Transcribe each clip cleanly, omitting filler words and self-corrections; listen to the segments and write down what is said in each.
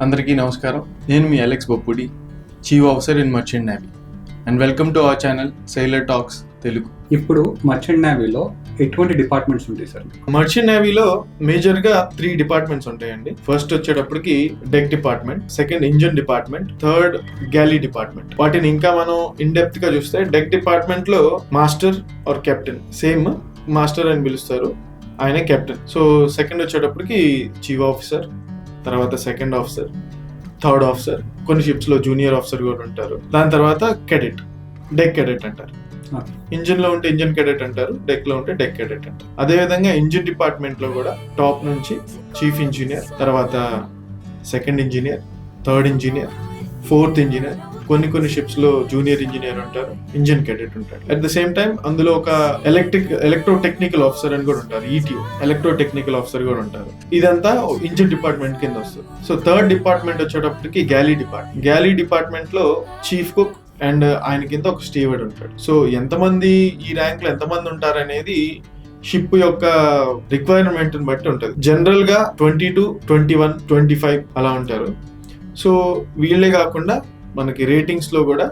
అందరికీ నమస్కారం. నేను మీ Alex Boppudi, chief officer in merchant navy, and welcome to our channel sailor talks Telugu. ఇప్పుడు మర్చెంట్ నేవీలో ఎటువంటి డిపార్ట్మెంట్స్ ఉంటాయి సార్? మర్చెంట్ నేవీలో మేజర్ గా 3 డిపార్ట్మెంట్స్ ఉంటాయండి. ఫస్ట్ వచ్చేటప్పటికి deck department, second engine department, third galley department. వాటిని ఇంకా మనం ఇన్ డెప్త్ గా చూస్తే డెక్ డిపార్ట్మెంట్ లో master or captain, same master అని పిలుస్తారు, ఆయనే కెప్టెన్. సో సెకండ్ వచ్చేటప్పటికి చీఫ్ ఆఫీసర్, తర్వాత సెకండ్ ఆఫీసర్, థర్డ్ ఆఫీసర్, కొన్ని షిప్స్ లో జూనియర్ ఆఫీసర్ కూడా ఉంటారు. దాని తర్వాత కెడెట్, డెక్ కెడెట్ అంటారు. ఇంజిన్ లో ఉంటే ఇంజిన్ కెడెట్ అంటారు, డెక్ లో ఉంటే డెక్ కెడెట్ అంటారు. అదే విధంగా ఇంజిన్ డిపార్ట్మెంట్ లో కూడా టాప్ నుంచి చీఫ్ ఇంజనీర్, తర్వాత second engineer, third engineer, fourth engineer, కొన్ని షిప్స్ లో జూనియర్ ఇంజనీర్ ఉంటారు, ఇంజిన్ కెడెట్ ఉంటారు. అట్ ద సేమ్ టైం అందులో ఒక ఎలక్ట్రో టెక్నికల్ ఆఫీసర్ అని కూడా ఉంటారు, ఈటీఓ ఎలక్ట్రో టెక్నికల్ ఆఫీసర్ కూడా ఉంటారు. ఇదంతా ఇంజిన్ డిపార్ట్మెంట్ కింద వస్తుంది. సో థర్డ్ డిపార్ట్మెంట్ వచ్చేటప్పటికి గ్యాలీ డిపార్ట్మెంట్ లో చీఫ్ కుక్ అండ్ ఆయన కింద ఒక స్టీవర్డ్ ఉంటాడు. సో ఎంతమంది ఈ ర్యాంక్ లో ఎంతమంది ఉంటారు అనేది షిప్ యొక్క రిక్వైర్మెంట్ బట్టి ఉంటుంది. జనరల్ గా 22, 21, 25 అలా ఉంటారు. సో వీళ్ళే కాకుండా మనకి రేటింగ్స్ లో కూడా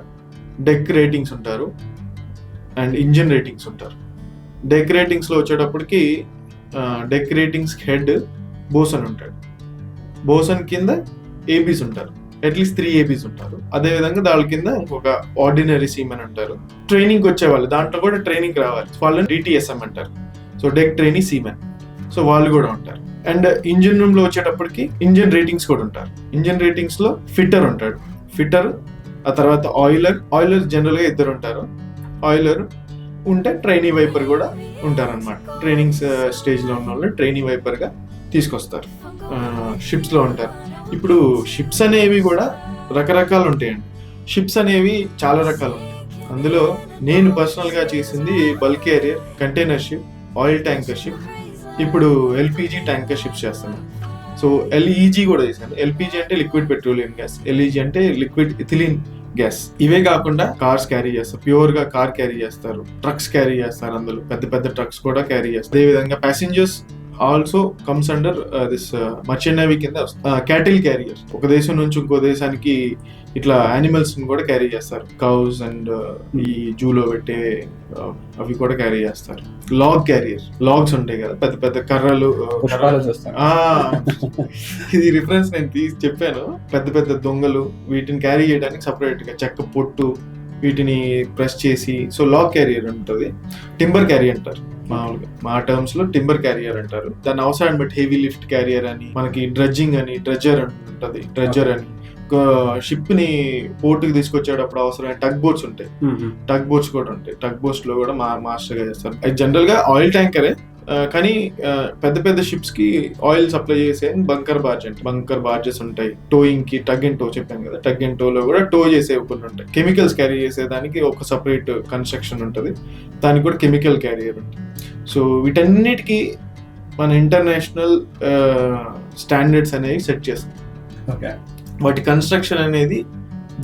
డెక్ రేటింగ్స్ ఉంటారు అండ్ ఇంజిన్ రేటింగ్స్ ఉంటారు. డెక్ రేటింగ్స్ లో వచ్చేటప్పటికి డెక్ రేటింగ్స్ హెడ్ బోసన్ ఉంటాడు. బోసన్ కింద ఏబీస్ ఉంటారు, అట్లీస్ట్ 3 ఏబీస్ ఉంటారు. అదే విధంగా దాని కింద ఇంకొక ఆర్డినరీ సీమెన్ అంటారు. ట్రైనింగ్ వచ్చే వాళ్ళు, దాంట్లో కూడా ట్రైనింగ్ రావాలి, వాళ్ళని డిటిఎస్ఎం అంటారు. So deck training seaman, so వాళ్ళు కూడా ఉంటారు. అండ్ ఇంజిన్ రూమ్ లో వచ్చేటప్పటికి ఇంజిన్ రేటింగ్స్ కూడా ఉంటారు. ఇంజిన్ రేటింగ్స్ లో ఫిట్టర్ ఉంటాడు, ఆ తర్వాత ఆయిలర్ జనరల్ గా 2 ఉంటారు. ఆయిలర్ ఉంటే ట్రైనీ వైపర్ కూడా ఉంటారు అనమాట. ట్రైనింగ్ స్టేజ్ లో ఉన్న వాళ్ళు ట్రైనీ వైపర్ గా తీసుకొస్తారు, షిప్స్ లో ఉంటారు. ఇప్పుడు షిప్స్ అనేవి కూడా రకరకాలు ఉంటాయండి. షిప్స్ అనేవి చాలా రకాలు ఉంటాయి. అందులో నేను పర్సనల్ గా చేసింది bulk carrier, container ship, oil tanker ship, ఇప్పుడు ఎల్పిజి ట్యాంకర్ షిప్స్ చేస్తాను. సో ఎల్ఈజీ కూడా చేశాను. ఎల్పిజి అంటే లిక్విడ్ పెట్రోలియం గ్యాస్, ఎల్ఈజీ అంటే లిక్విడ్ ఇథిలిన్ గ్యాస్. ఇవే కాకుండా కార్స్ క్యారీ చేస్తారు, ప్యూర్ గా కార్ క్యారీ చేస్తారు, ట్రక్స్ క్యారీ చేస్తారు, అందులో పెద్ద ట్రక్స్ కూడా క్యారీ చేస్తారు. అదే విధంగా passengers also comes under this merchant navy కింద క్యాటిల్ క్యారియర్స్. ఒక దేశం నుంచి ఇంకో దేశానికి ఇట్లా యానిమల్స్ కూడా క్యారీ చేస్తారు. కౌస్ అండ్ ఈ జూలో పెట్టే అవి కూడా క్యారీ చేస్తారు. లాగ్ క్యారియర్, లాగ్స్ ఉంటాయి కదా, పెద్ద కర్రలు. ఇది రిఫరెన్స్ నేను తీసి చెప్పాను. పెద్ద దొంగలు, వీటిని క్యారీ చేయడానికి సపరేట్ గా చెక్క పొట్టు, వీటిని ప్రెస్ చేసి, సో లాగ్ క్యారియర్ ఉంటుంది. టింబర్ క్యారియర్ అంటారు, మామూలుగా మా టర్మ్స్ లో టింబర్ క్యారియర్ అంటారు. దాని అవసరాన్ని బట్టి హెవీ లిఫ్ట్ క్యారియర్ అని, మనకి డ్రెడ్జింగ్ అని, డ్రెడ్జర్ ఉంటుంది, డ్రెడ్జర్ అని. షిప్ ని పోర్టుకి తీసుకొచ్చేటప్పుడు అవసరమైన టగ్ బోట్స్ ఉంటాయి, టగ్ బోట్స్ కూడా ఉంటాయి. టగ్ బోట్స్ లో కూడా మాస్టర్ గా చేస్తారు. అది జనరల్ గా ఆయిల్ ట్యాంకరే, కానీ పెద్ద షిప్స్ కి ఆయిల్ సప్లై చేసే బంకర్ బార్జెస్ ఉంటాయి. టోయింగ్ కి టగ్ అండ్ టో చెప్పాను కదా, టగ్ అండ్ టో లో కూడా టో చేసే కొన్ని ఉంటాయి. కెమికల్స్ క్యారీ చేసేదానికి ఒక సపరేట్ కన్స్ట్రక్షన్ ఉంటుంది, దానికి కూడా కెమికల్ క్యారియర్ ఉంటుంది. సో వీటన్నిటికీ మన ఇంటర్నేషనల్ స్టాండర్డ్స్ అనేవి సెట్ చేస్తాం. వాటి కన్స్ట్రక్షన్ అనేది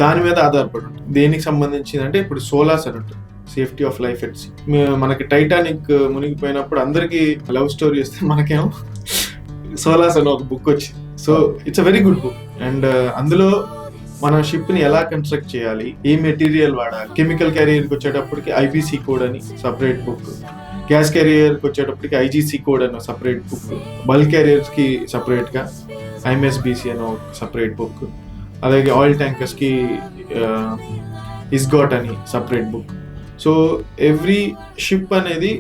దాని మీద ఆధారపడి ఉంటుంది. దేనికి సంబంధించింది అంటే ఇప్పుడు సోలాస్ అని ఉంటుంది, safety of life at sea. మనకి టైటానిక్ మునిగిపోయినప్పుడు అందరికి లవ్ స్టోరీ వస్తే మనకేమో సోలాస్ అని ఒక బుక్ వచ్చింది. So it's a very good book. And అందులో మన షిప్ ని ఎలా కన్స్ట్రక్ట్ చేయాలి, ఏ మెటీరియల్ వాడాలి, కెమికల్ క్యారియర్కి వచ్చేటప్పటికి ఐబీసీ కోడ్ అని సపరేట్ బుక్, గ్యాస్ క్యారియర్కి వచ్చేటప్పటికి ఐజీసీ కోడ్ అని సపరేట్ బుక్, బల్క్ క్యారియర్స్ కి సపరేట్ గా ఐఎంఎస్బిసి అని ఒక సపరేట్ బుక్, అలాగే ఆయిల్ ట్యాంకర్స్ కి ఇస్గాట్ అని separate book. So every ship అనేది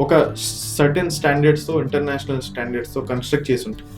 ఒక సర్టెన్ స్టాండర్డ్స్ తో, ఇంటర్నేషనల్ స్టాండర్డ్స్ తో కన్స్ట్రక్ట్ చేసి ఉంటుంది.